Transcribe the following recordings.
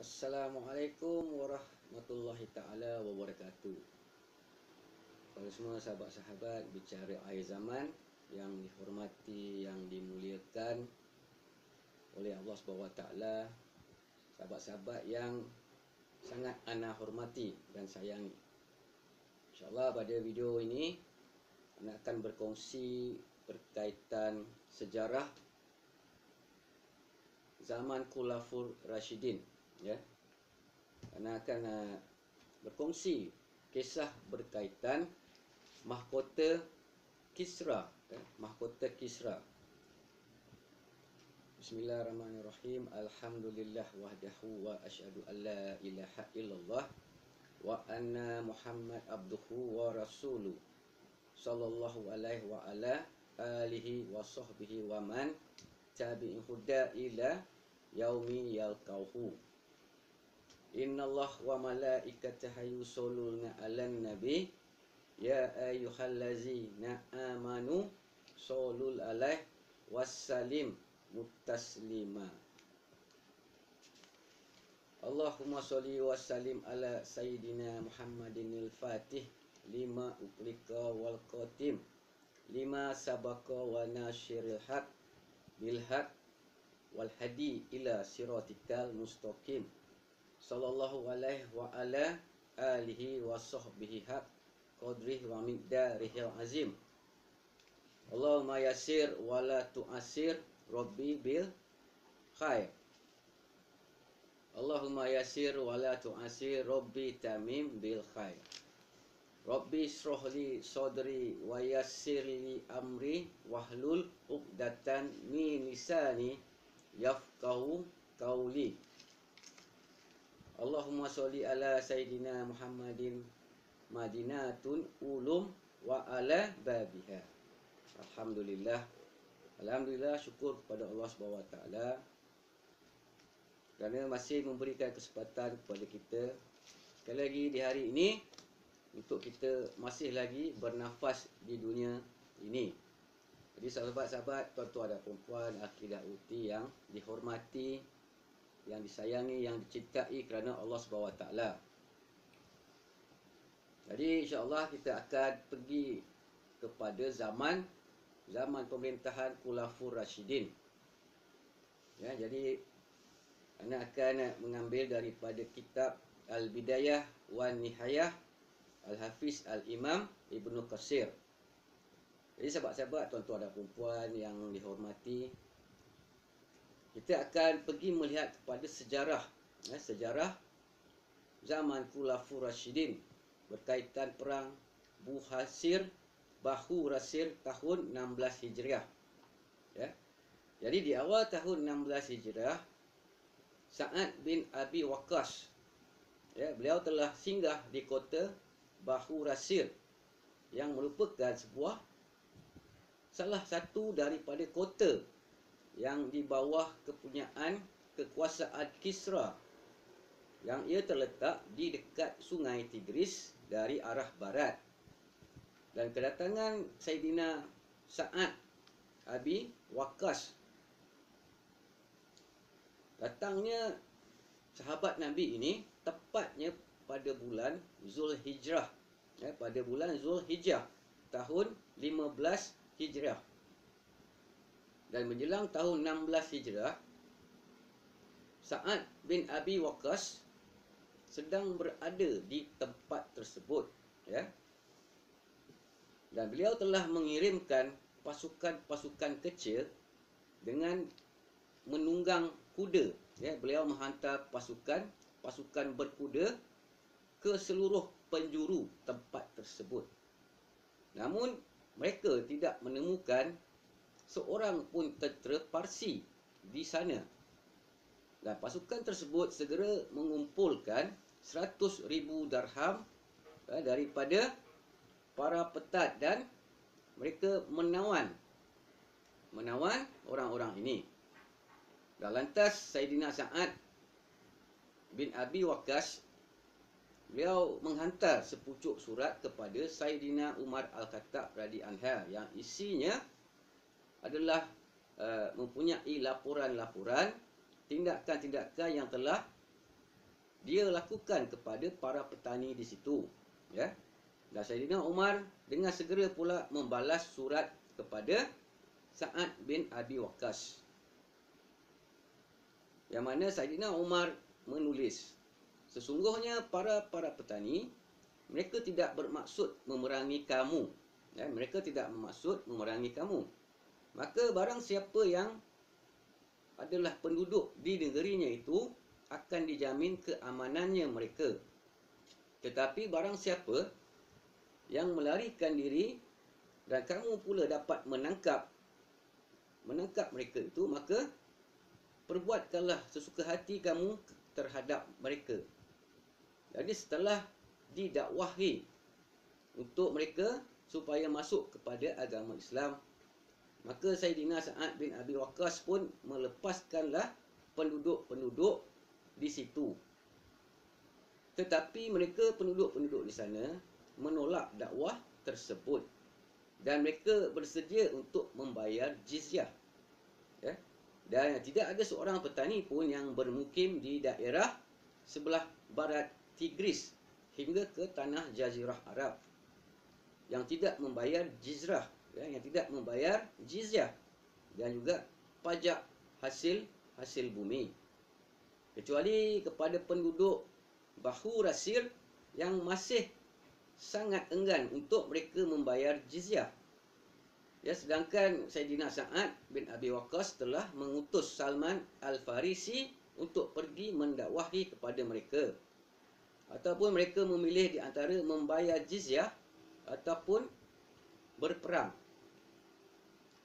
Assalamualaikum warahmatullahi ta'ala wabarakatuh. Pada semua sahabat-sahabat bicara akhir zaman yang dihormati, yang dimuliakan oleh Allah SWT, sahabat-sahabat yang sangat ana hormati dan sayangi. InsyaAllah pada video ini ana akan berkongsi berkaitan sejarah zaman Khulafur Rashidin, ya. Ana akan berkongsi kisah berkaitan mahkota Kisra, ya. Mahkota Kisra. Bismillahirrahmanirrahim. Alhamdulillah wahdahu wa asyhadu an la ilaha illallah wa anna Muhammad abduhu wa rasuluh sallallahu alaihi wa ala alihi wa sahbihi wa man tabi'in huda ila yaumi yalqauhu. Innallah wa malaikatahu yusholluna 'alan nabi ya ayyuhallazina amanu shollu 'alaihi wassalim mutaslima. Allahumma sholli wa sallim ala sayyidina Muhammadinil Fatih lima uqlika wal qatim lima sabaqa wa nasyiril haq bil haq wal hadi ila siratikal mustaqim sallallahu alaihi wa ala alihi wa sahbihi haq qadrihi wa miqdarihil azim. Allahumma yassir wa la tu'assir rabbi bil khair. Allahumma yassir wa la tu'assir rabbi tamim bil khair. Rabbi shrahli sadri wa yassirli amri wahlul 'uqdatan min lisani yafqahu qawli. Allahumma sholli ala sayyidina Muhammadin madinatun ulum wa ala babiha. Alhamdulillah. Alhamdulillah, syukur kepada Allah SWT kerana masih memberikan kesempatan kepada kita sekali lagi di hari ini untuk kita masih lagi bernafas di dunia ini. Jadi sahabat-sahabat, tuan-tuan dan puan-puan, akidah uti yang dihormati, yang disayangi, yang dicintai kerana Allah SWT. Jadi insya-Allah kita akan pergi kepada zaman pemerintahan Khulafur Rashidin. Ya, jadi ana akan mengambil daripada kitab Al-Bidayah wan Nihayah Al-Hafiz Al-Imam Ibnu Katsir. Jadi sahabat-sahabat, tuan-tuan dan puan-puan yang dihormati, kita akan pergi melihat kepada sejarah, ya, sejarah zaman Khulafur Rashidin berkaitan perang Bahu Rasir tahun 16 Hijriah. Ya. Jadi di awal tahun 16 Hijriah, Sa'ad bin Abi Waqqas, ya, beliau telah singgah di kota Bahu Rasir yang merupakan salah satu daripada kota yang di bawah kepunyaan kekuasaan Kisra, yang ia terletak di dekat sungai Tigris dari arah barat. Dan kedatangan Sayyidina Sa'ad Abi Waqqas, datangnya sahabat Nabi ini tepatnya pada bulan Zulhijrah, ya, pada bulan Zulhijjah tahun 15 Hijrah. Dan menjelang tahun 16 Hijrah, Sa'ad bin Abi Waqqas sedang berada di tempat tersebut, ya. Dan beliau telah mengirimkan pasukan-pasukan kecil dengan menunggang kuda, ya. Beliau menghantar pasukan berkuda ke seluruh penjuru tempat tersebut. Namun mereka tidak menemukan seorang pun tentera Parsi di sana. Dan pasukan tersebut segera mengumpulkan 100,000 darham daripada para petat dan mereka menawan orang-orang ini. Dan lantas Sayyidina Sa'ad bin Abi Waqqas, beliau menghantar sepucuk surat kepada Sayyidina Umar Al-Khattab radhiyallahu anha yang isinya adalah mempunyai laporan-laporan tindakan-tindakan yang telah dia lakukan kepada para petani di situ. Ya. Dan Saidina Umar dengan segera pula membalas surat kepada Sa'ad bin Abi Waqqas. Yang mana Saidina Umar menulis, sesungguhnya para petani, mereka tidak bermaksud memerangi kamu. Ya, mereka tidak bermaksud memerangi kamu. Maka barang siapa yang adalah penduduk di negerinya itu akan dijamin keamanannya mereka. Tetapi barang siapa yang melarikan diri dan kamu pula dapat menangkap mereka itu, maka perbuatkanlah sesuka hati kamu terhadap mereka. Jadi setelah didakwahi untuk mereka supaya masuk kepada agama Islam, maka Saidina Sa'ad bin Abi Waqqas pun melepaskanlah penduduk-penduduk di situ. Tetapi mereka penduduk-penduduk di sana menolak dakwah tersebut dan mereka bersedia untuk membayar jizyah. Ya? Dan tidak ada seorang petani pun yang bermukim di daerah sebelah barat Tigris hingga ke tanah Jazirah Arab yang tidak membayar jizyah, ya, yang tidak membayar jizyah dan juga pajak hasil bumi, kecuali kepada penduduk Bahu Rasir yang masih sangat enggan untuk mereka membayar jizyah. Ya, sedangkan Saidina Sa'ad bin Abi Waqqas telah mengutus Salman Al-Farisi untuk pergi mendakwahi kepada mereka. Ataupun mereka memilih di antara membayar jizyah ataupun berperang.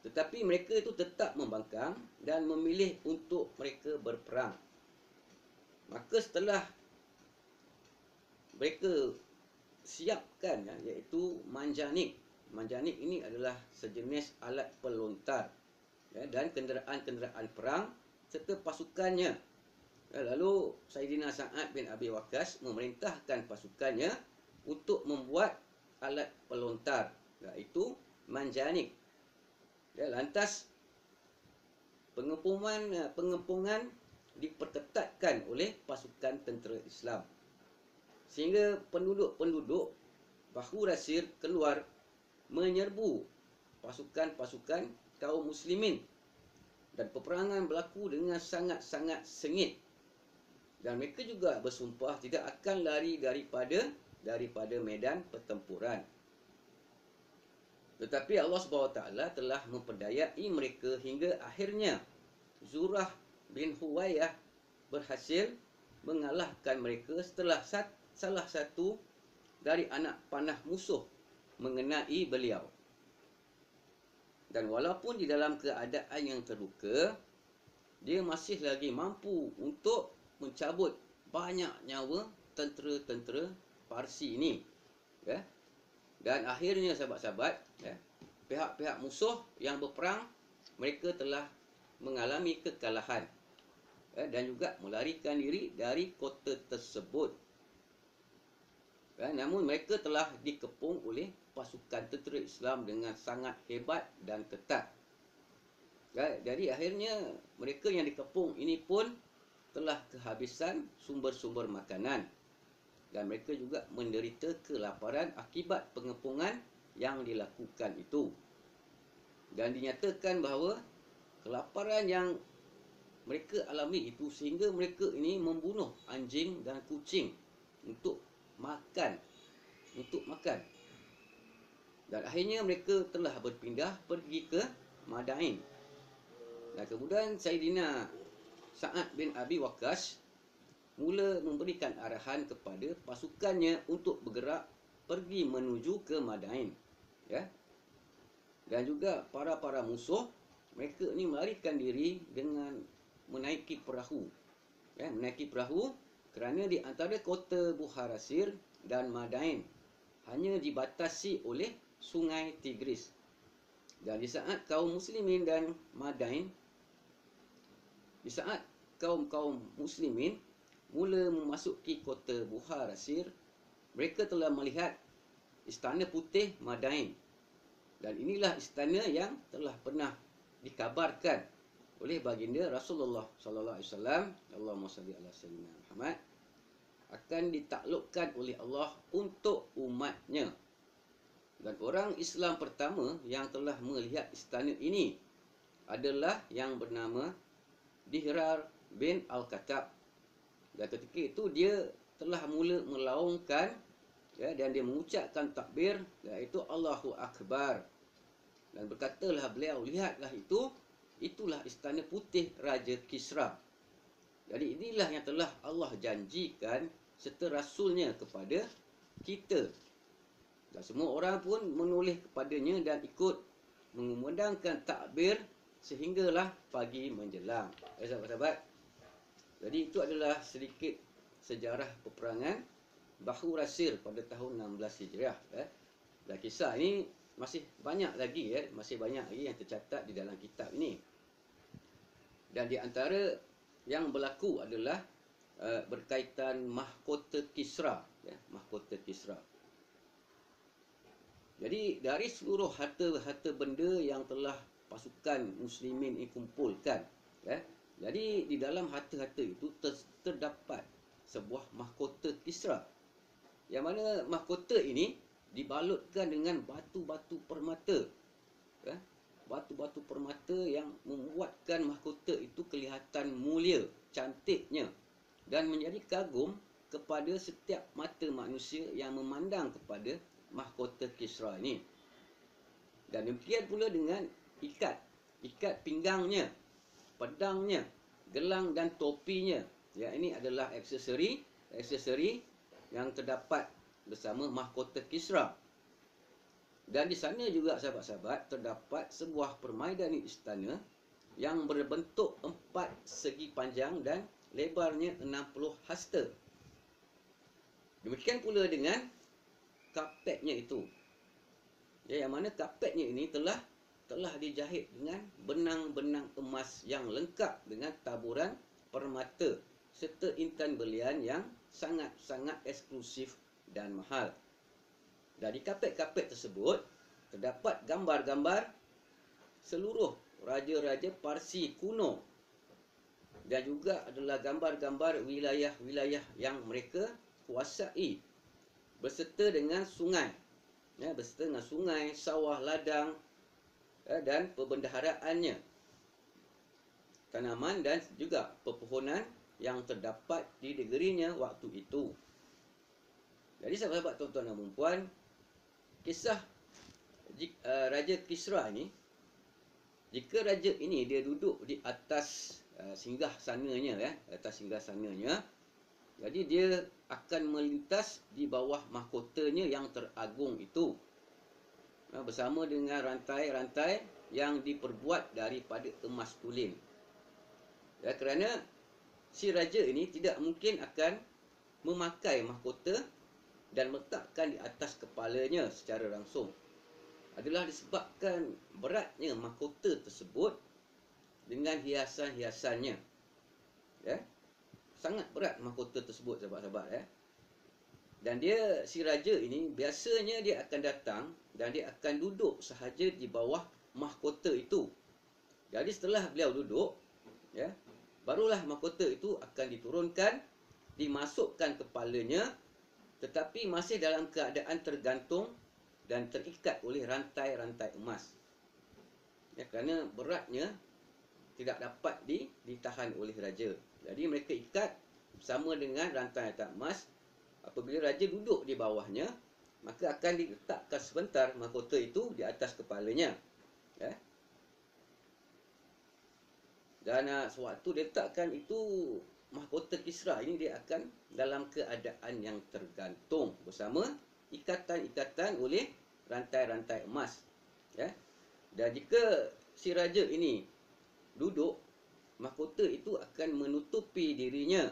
Tetapi mereka itu tetap membangkang dan memilih untuk mereka berperang. Maka setelah mereka siapkan, ya, iaitu manjanik. Manjanik ini adalah sejenis alat pelontar, ya, dan kenderaan-kenderaan perang serta pasukannya. Ya, lalu Saidina Sa'ad bin Abi Waqqas memerintahkan pasukannya untuk membuat alat pelontar, iaitu manjanik. Ya, lantas pengepungan diperketatkan oleh pasukan tentera Islam, sehingga penduduk-penduduk Bahu Rasir keluar menyerbu pasukan-pasukan kaum muslimin dan peperangan berlaku dengan sangat-sangat sengit. Dan mereka juga bersumpah tidak akan lari daripada medan pertempuran. Tetapi Allah SWT telah memperdayai mereka hingga akhirnya Zurah bin Huwaiyah berhasil mengalahkan mereka setelah salah satu dari anak panah musuh mengenai beliau. Dan walaupun di dalam keadaan yang terluka, dia masih lagi mampu untuk mencabut banyak nyawa tentera-tentera Parsi ini. Ya. Dan akhirnya sahabat-sahabat, ya, pihak-pihak musuh yang berperang, mereka telah mengalami kekalahan, ya, dan juga melarikan diri dari kota tersebut. Ya, namun mereka telah dikepung oleh pasukan tentera Islam dengan sangat hebat dan ketat. Ya, jadi akhirnya mereka yang dikepung ini pun telah kehabisan sumber-sumber makanan. Dan mereka juga menderita kelaparan akibat pengepungan yang dilakukan itu. Dan dinyatakan bahawa kelaparan yang mereka alami itu sehingga mereka ini membunuh anjing dan kucing untuk makan. Dan akhirnya mereka telah berpindah pergi ke Madain. Dan kemudian Saidina Sa'ad bin Abi Waqqas mula memberikan arahan kepada pasukannya untuk bergerak pergi menuju ke Madain. Ya. Dan juga para musuh, mereka ini melarikan diri dengan menaiki perahu. Ya, menaiki perahu kerana di antara kota Buharasir dan Madain hanya dibatasi oleh sungai Tigris. Dan di saat kaum muslimin dan Madain, di saat kaum muslimin mula memasuki kota Buharasir, mereka telah melihat istana putih Madain. Dan inilah istana yang telah pernah dikabarkan oleh baginda Rasulullah sallallahu alaihi wasallam, Allahumma salli ala sayyidina Muhammad, akan ditaklukkan oleh Allah untuk umatnya. Dan orang Islam pertama yang telah melihat istana ini adalah yang bernama Dihrar bin Al-Khattab. Dan ketika itu dia telah mula melaungkan, ya, dan dia mengucapkan takbir, iaitu Allahu Akbar. Dan berkatalah beliau, lihatlah itulah istana putih Raja Kisra. Jadi inilah yang telah Allah janjikan serta Rasulnya kepada kita. Dan semua orang pun menoleh kepadanya dan ikut mengumandangkan takbir sehinggalah pagi menjelang. Sahabat-sahabat, jadi itu adalah sedikit sejarah peperangan Bahu Rasir pada tahun 16 Hijriah. Dan kisah ini masih banyak lagi, masih banyak lagi yang tercatat di dalam kitab ini. Dan di antara yang berlaku adalah berkaitan mahkota Kisra, mahkota Kisra. Jadi dari seluruh harta-harta benda yang telah pasukan muslimin ini kumpulkan, jadi di dalam harta-harta itu terdapat sebuah mahkota Kisra, yang mana mahkota ini dibalutkan dengan batu-batu permata, batu-batu permata yang membuatkan mahkota itu kelihatan mulia, cantiknya, dan menjadi kagum kepada setiap mata manusia yang memandang kepada mahkota Kisra ini. Dan demikian pula dengan ikat pinggangnya, pedangnya, gelang dan topinya. Ya, ini adalah aksesori yang terdapat bersama mahkota Kisra. Dan di sana juga sahabat-sahabat terdapat sebuah permaidani istana yang berbentuk 4 segi panjang dan lebarnya 60 hasta. Demikian pula dengan kapetnya itu, yang mana kapetnya ini telah dijahit dengan benang-benang emas yang lengkap dengan taburan permata serta intan berlian yang sangat-sangat eksklusif dan mahal. Dan di kapet-kapet tersebut terdapat gambar-gambar seluruh raja-raja Parsi kuno, dan juga adalah gambar-gambar wilayah-wilayah yang mereka kuasai, berserta dengan sungai, sawah ladang, dan pembendaharaannya, tanaman dan juga pepohonan yang terdapat di negerinya waktu itu. Jadi sahabat-sahabat, tuan-tuan dan puan, kisah Raja Kisra ini, jika raja ini dia duduk di atas singgah sananya, jadi dia akan melintas di bawah mahkotanya yang teragung itu, bersama dengan rantai-rantai yang diperbuat daripada emas tulen. Kerana si raja ini tidak mungkin akan memakai mahkota dan meletakkan di atas kepalanya secara langsung. Adalah disebabkan beratnya mahkota tersebut dengan hiasan-hiasannya. Sangat berat mahkota tersebut, sahabat-sahabat. Dan si raja ini biasanya dia akan datang dan dia akan duduk sahaja di bawah mahkota itu. Jadi setelah beliau duduk, barulah mahkota itu akan diturunkan, dimasukkan kepalanya, tetapi masih dalam keadaan tergantung dan terikat oleh rantai-rantai emas. Kerana beratnya tidak dapat ditahan oleh raja. Jadi mereka ikat bersama dengan rantai-rantai emas. Apabila raja duduk di bawahnya, maka akan diletakkan sebentar mahkota itu di atas kepalanya. Dan sewaktu diletakkan itu, mahkota Kisra ini dia akan dalam keadaan yang tergantung bersama ikatan-ikatan oleh rantai-rantai emas. Dan jika si raja ini duduk, mahkota itu akan menutupi dirinya.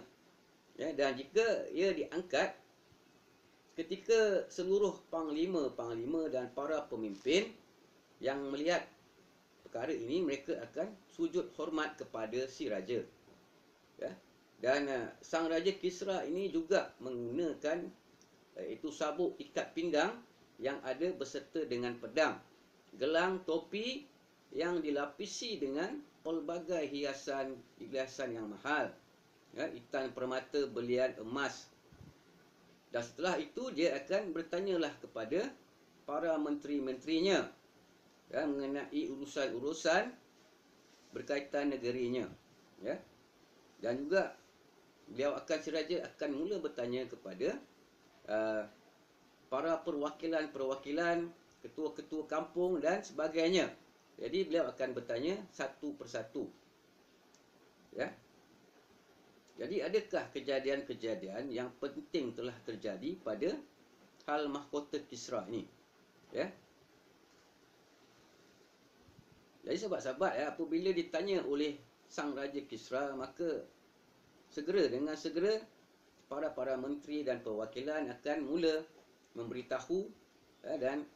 Dan jika ia diangkat, ketika seluruh panglima dan para pemimpin yang melihat perkara ini, mereka akan sujud hormat kepada si raja. Dan sang Raja Kisra ini juga menggunakan itu sabuk ikat pinggang yang ada berserta dengan pedang, gelang, topi yang dilapisi dengan pelbagai hiasan yang mahal, intan permata berlian emas, Dan setelah itu dia akan bertanyalah kepada para menteri-menterinya, ya, mengenai urusan-urusan berkaitan negerinya, ya. Dan juga beliau akan si raja akan mula bertanya kepada para perwakilan-perwakilan, ketua-ketua kampung dan sebagainya. Jadi beliau akan bertanya satu persatu, ya. Jadi adakah kejadian-kejadian yang penting telah terjadi pada hal mahkota Kisra ini, ya. Jadi sahabat-sahabat, ya, apabila ditanya oleh sang Raja Kisra, maka dengan segera para menteri dan perwakilan akan mula memberitahu, ya, dan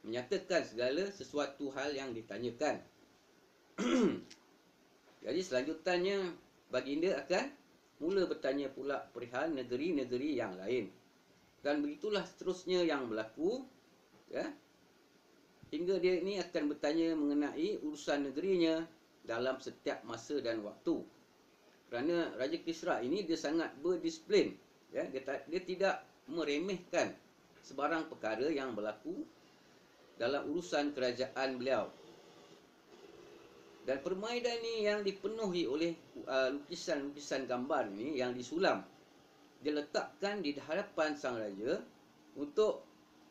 menyatakan segala sesuatu hal yang ditanyakan. Jadi selanjutnya baginda akan mula bertanya pula perihal negeri-negeri yang lain. Dan begitulah seterusnya yang berlaku, ya. Hingga dia ini akan bertanya mengenai urusan negerinya dalam setiap masa dan waktu. Kerana Raja Kisra ini dia sangat berdisiplin, ya. Dia tidak meremehkan sebarang perkara yang berlaku dalam urusan kerajaan beliau. Dan permainan ini yang dipenuhi oleh lukisan-lukisan gambar ini yang disulam, dia letakkan di hadapan sang raja untuk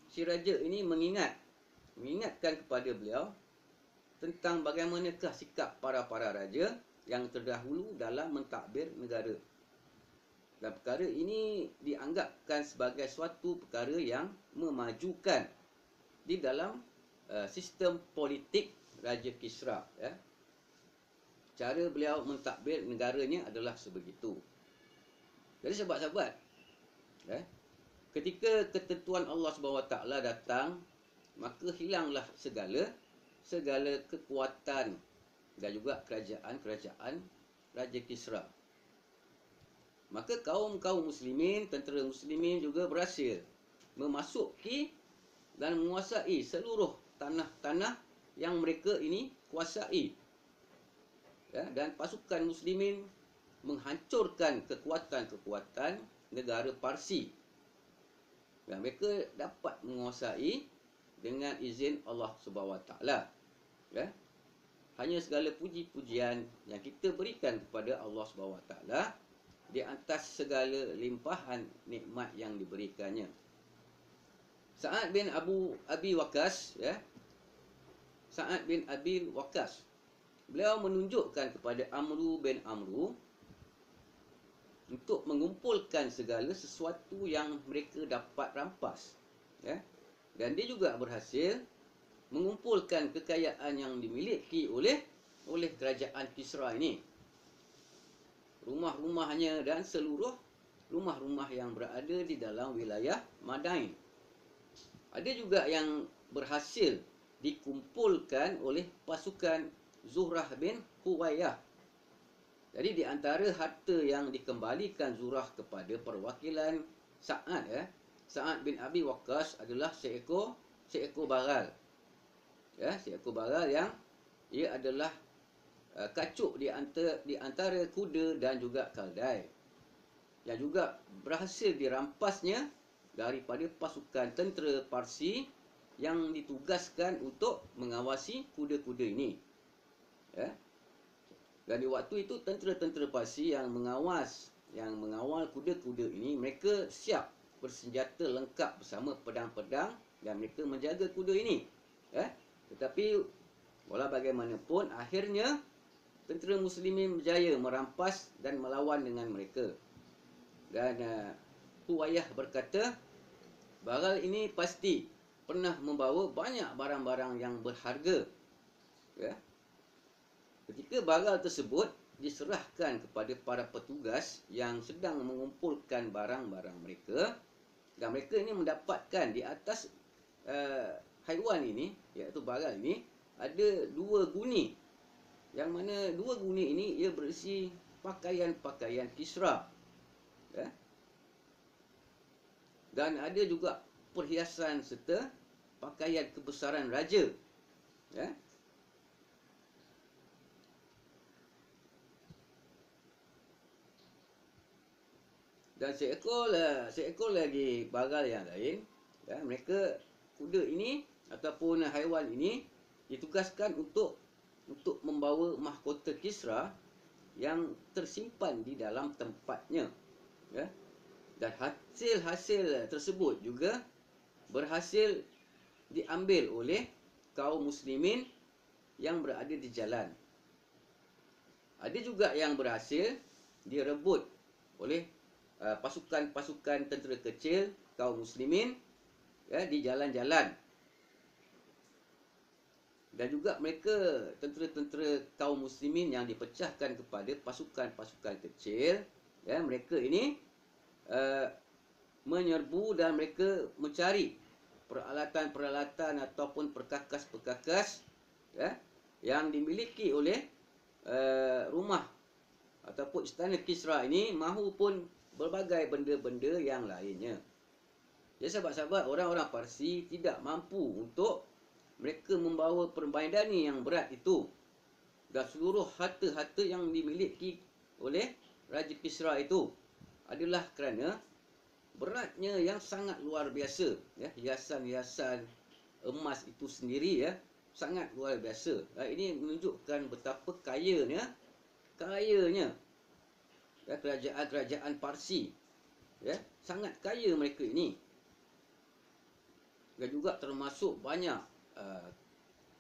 si raja ini mengingatkan kepada beliau tentang bagaimanakah sikap para raja yang terdahulu dalam mentadbir negara. Dan perkara ini dianggapkan sebagai suatu perkara yang memajukan di dalam sistem politik Raja Kisra, ya. Cara beliau mentadbir negaranya adalah sebegitu. Jadi sahabat-sahabat, ya, ketika ketentuan Allah SWT datang, maka hilanglah segala kekuatan dan juga kerajaan Raja Kisra. Maka kaum muslimin, tentera muslimin juga berhasil memasuki dan menguasai seluruh tanah-tanah yang mereka ini kuasai, ya. Dan pasukan muslimin menghancurkan kekuatan-kekuatan negara Parsi, dan mereka dapat menguasai dengan izin Allah SWT, ya. Hanya segala puji-pujian yang kita berikan kepada Allah SWT di atas segala limpahan nikmat yang diberikannya. Sa'ad bin Abi Waqqas, ya. Sa'ad bin Abi Waqqas, beliau menunjukkan kepada Amru bin Amru untuk mengumpulkan segala sesuatu yang mereka dapat rampas, ya. Dan dia juga berhasil mengumpulkan kekayaan yang dimiliki oleh kerajaan Kisra ini. Rumah-rumahnya dan seluruh rumah-rumah yang berada di dalam wilayah Madain. Ada juga yang berhasil dikumpulkan oleh pasukan Zuhrah bin Huwaiyah. Jadi di antara harta yang dikembalikan Zuhrah kepada perwakilan Sa'ad, ya, Sa'ad bin Abi Waqqas adalah seekor baral, ya, seekor baral yang ia adalah kacuk di antara kuda dan juga keldai, yang juga berhasil dirampasnya daripada pasukan tentera Parsi yang ditugaskan untuk mengawasi kuda-kuda ini, ya. Dan di waktu itu tentera-tentera Parsi yang mengawal kuda-kuda ini, mereka siap bersenjata lengkap bersama pedang-pedang dan mereka menjaga kuda ini, ya. Tetapi walau bagaimanapun, akhirnya tentera muslimin berjaya merampas dan melawan dengan mereka. Dan Huwaiyah berkata, baral ini pasti pernah membawa banyak barang-barang yang berharga, ya. Ketika baral tersebut diserahkan kepada para petugas yang sedang mengumpulkan barang-barang mereka, dan mereka ini mendapatkan di atas haiwan ini, iaitu baral ini, ada 2 guni, yang mana 2 guni ini ia berisi pakaian-pakaian Kisra, ya. Dan ada juga perhiasan serta pakaian kebesaran raja, ya. Dan seekor lagi bagal yang lain, ya, mereka kuda ini ataupun haiwan ini ditugaskan untuk membawa mahkota Kisra yang tersimpan di dalam tempatnya, ya. Dan hasil-hasil tersebut juga berhasil diambil oleh kaum muslimin yang berada di jalan. Ada juga yang berhasil direbut oleh pasukan-pasukan tentera kecil kaum muslimin, ya, di jalan-jalan. Dan juga mereka, tentera-tentera kaum muslimin yang dipecahkan kepada pasukan-pasukan kecil, ya, mereka ini menyerbu dan mereka mencari peralatan-peralatan ataupun perkakas-perkakas, ya, yang dimiliki oleh rumah ataupun istana Kisra ini, mahupun berbagai benda-benda yang lainnya. Jadi sahabat-sahabat, orang-orang Parsi tidak mampu untuk mereka membawa permaidani yang berat itu, dan seluruh harta-harta yang dimiliki oleh Raja Kisra itu adalah kerana beratnya yang sangat luar biasa, ya. Hiasan-hiasan emas itu sendiri, ya, sangat luar biasa. Ini menunjukkan betapa kayanya ya, kerajaan Parsi, ya, sangat kaya mereka ini. Dan juga termasuk banyak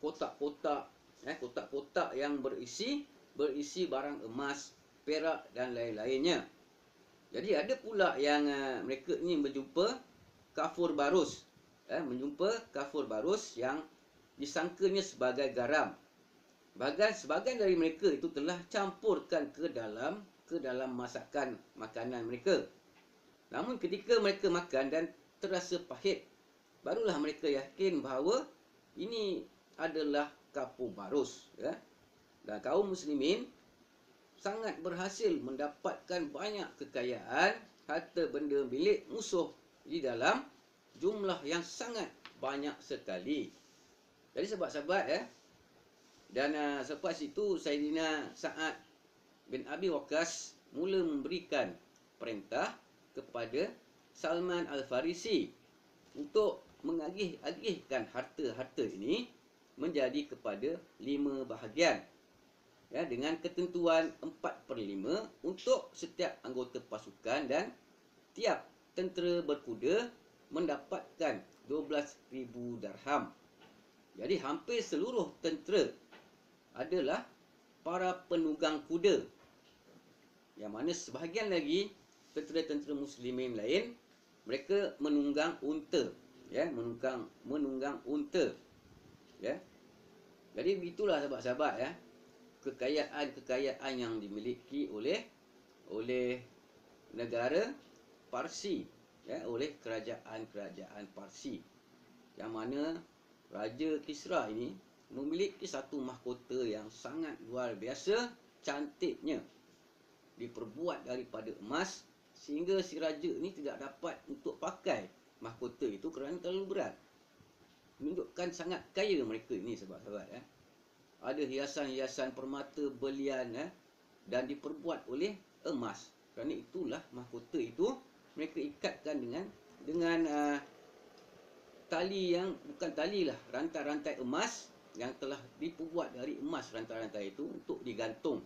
kotak-kotak, kotak-kotak yang berisi barang emas, perak dan lain-lainnya. Jadi ada pula yang mereka ini menjumpa kafur barus, yang disangkanya sebagai garam. Sebagian dari mereka itu telah campurkan ke dalam masakan makanan mereka. Namun ketika mereka makan dan terasa pahit, barulah mereka yakin bahawa ini adalah kafur barus, ya. Dan kaum muslimin sangat berhasil mendapatkan banyak kekayaan, harta benda milik musuh di dalam jumlah yang sangat banyak sekali. Jadi sahabat-sahabat, ya, dan selepas itu Saidina Sa'ad bin Abi Waqqas mula memberikan perintah kepada Salman Al-Farisi untuk mengagih-agihkan harta-harta ini menjadi kepada 5 bahagian, ya, dengan ketentuan 4/5 untuk setiap anggota pasukan, dan tiap tentera berkuda mendapatkan 12,000 darham. Jadi hampir seluruh tentera adalah para penunggang kuda, yang mana sebahagian lagi tentera-tentera muslimin lain mereka menunggang unta, ya, menunggang unta, ya. Jadi begitulah sahabat-sahabat, ya, kekayaan yang dimiliki oleh negara Parsi, ya, oleh kerajaan Parsi, yang mana Raja Kisra ini memiliki satu mahkota yang sangat luar biasa cantiknya, diperbuat daripada emas, sehingga si raja ini tidak dapat untuk pakai mahkota itu kerana terlalu berat. Menunjukkan sangat kaya mereka ini, sahabat-sahabat, ya. Ada hiasan-hiasan permata, berlian, ya, dan diperbuat oleh emas. Kerana itulah mahkota itu mereka ikatkan dengan tali yang bukan tali lah, rantai-rantai emas yang telah diperbuat dari emas, rantai-rantai itu untuk digantung.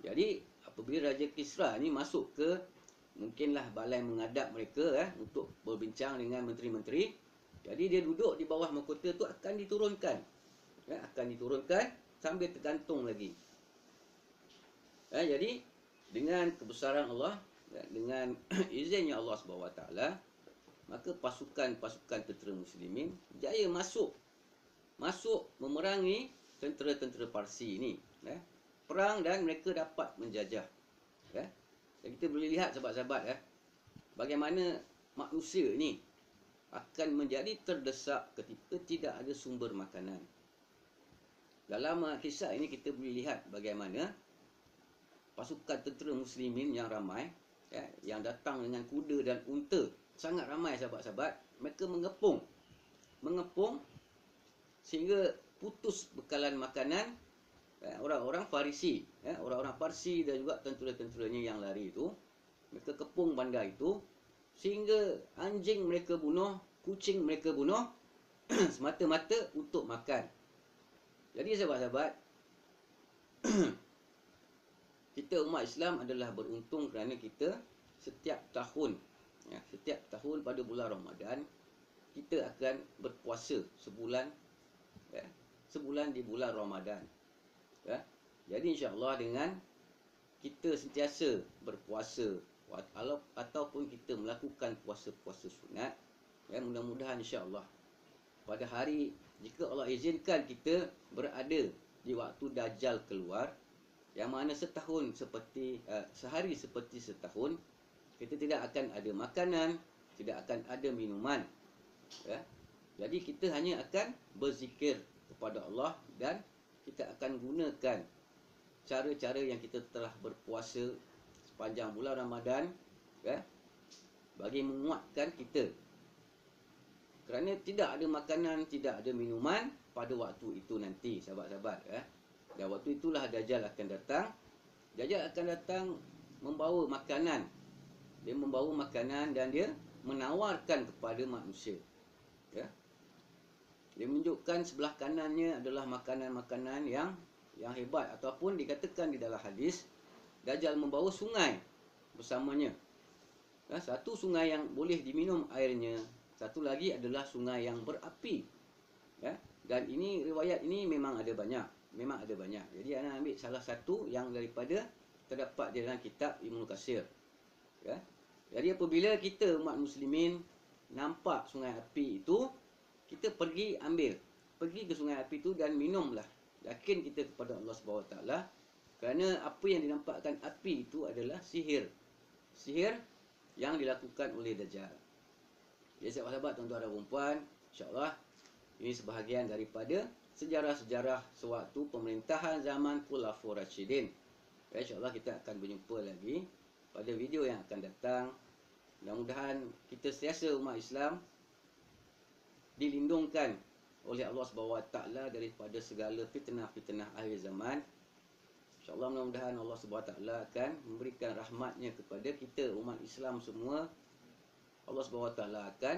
Jadi apabila Raja Kisra ni masuk ke mungkinlah balai mengadap mereka, untuk berbincang dengan menteri-menteri, jadi dia duduk di bawah mahkota tu akan diturunkan, ya, sambil tergantung lagi. Jadi dengan kebesaran Allah, ya, dengan izinnya Allah SWT, maka pasukan-pasukan tentera muslimin jaya masuk memerangi tentera-tentera Parsi ini, ya. Perang dan mereka dapat menjajah, ya. Dan kita boleh lihat sahabat-sahabat, ya, bagaimana manusia ini akan menjadi terdesak ketika tidak ada sumber makanan. Dalam kisah ini kita boleh lihat bagaimana pasukan tentera muslimin yang ramai, ya, yang datang dengan kuda dan unta, sangat ramai sahabat-sahabat, mereka mengepung sehingga putus bekalan makanan, ya, orang-orang Farisi, ya, orang-orang Parsi dan juga tentera-tenteranya yang lari itu. Mereka kepung bandar itu sehingga anjing mereka bunuh, kucing mereka bunuh semata-mata untuk makan. Jadi sahabat-sahabat, kita umat Islam adalah beruntung kerana kita setiap tahun pada bulan Ramadan kita akan berpuasa sebulan, sebulan di bulan Ramadan. Jadi insya-Allah dengan kita sentiasa berpuasa ataupun kita melakukan puasa-puasa sunat, mudah-mudahan insya-Allah pada hari, jika Allah izinkan kita berada di waktu Dajjal keluar, yang mana setahun seperti sehari seperti setahun, kita tidak akan ada makanan, tidak akan ada minuman. Jadi kita hanya akan berzikir kepada Allah dan kita akan gunakan cara-cara yang kita telah berpuasa sepanjang bulan Ramadan, bagi menguatkan kita. Kerana tidak ada makanan, tidak ada minuman pada waktu itu nanti, sahabat-sahabat. Dan waktu itulah Dajjal akan datang. Dajjal akan datang membawa makanan. Dia membawa makanan dan dia menawarkan kepada manusia. Dia menunjukkan sebelah kanannya adalah makanan-makanan yang hebat. Ataupun dikatakan di dalam hadis, Dajjal membawa sungai bersamanya. Satu sungai yang boleh diminum airnya, satu lagi adalah sungai yang berapi. Dan ini riwayat ini memang ada banyak. Jadi ana ambil salah satu yang daripada terdapat di dalam kitab Ibnu Katsir. Jadi apabila kita umat muslimin nampak sungai api itu, kita pergi ke sungai api itu dan minumlah. Yakin kita kepada Allah Subhanahu Wa Taala, kerana apa yang dinampakkan api itu adalah sihir yang dilakukan oleh Dajjal. Ya sahabat-sahabat, tuan-tuan dan puan-puan, insya-Allah ini sebahagian daripada sejarah-sejarah sewaktu pemerintahan zaman Khulafaur Rasyidin. InsyaAllah kita akan berjumpa lagi pada video yang akan datang. Mudah-mudahan kita sentiasa umat Islam dilindungkan oleh Allah SWT daripada segala fitnah-fitnah akhir zaman. InsyaAllah mudah-mudahan Allah SWT akan memberikan rahmatnya kepada kita umat Islam semua. Allah SWT akan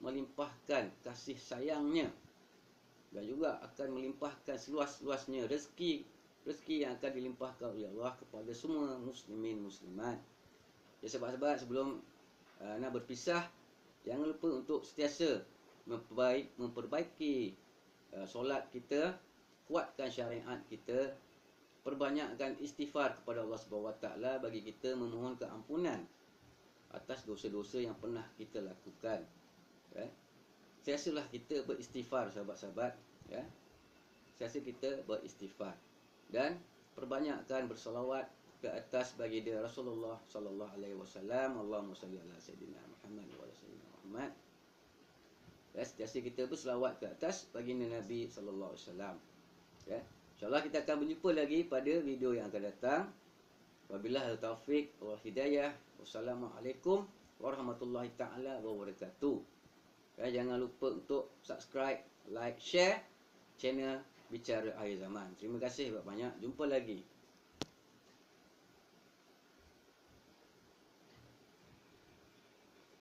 melimpahkan kasih sayangnya dan juga akan melimpahkan seluas-luasnya rezeki yang akan dilimpahkan oleh Allah kepada semua muslimin muslimat. Ya sahabat-sahabat, sebelum nak berpisah, jangan lupa untuk sentiasa memperbaiki solat kita, kuatkan syariat kita, perbanyakkan istighfar kepada Allah SWT bagi kita memohon keampunan atas dosa-dosa yang pernah kita lakukan. Sentiasalah kita beristighfar sahabat-sahabat. Sentiasa kita beristighfar dan perbanyakkan bersolawat ke atas baginda Rasulullah sallallahu alaihi wasallam. Allahumma salli ala sayyidina Muhammad wa ala sayyidina Muhammad. Sentiasa kita berselawat ke atas baginda Nabi sallallahu alaihi wasallam. InsyaAllah kita akan berjumpa lagi pada video yang akan datang. Wabillahi taufiq wal hidayah. Wassalamualaikum warahmatullahi taala wabarakatuh. Jangan lupa untuk subscribe, like, share channel Bicara Akhir Zaman. Terima kasih banyak. Jumpa lagi.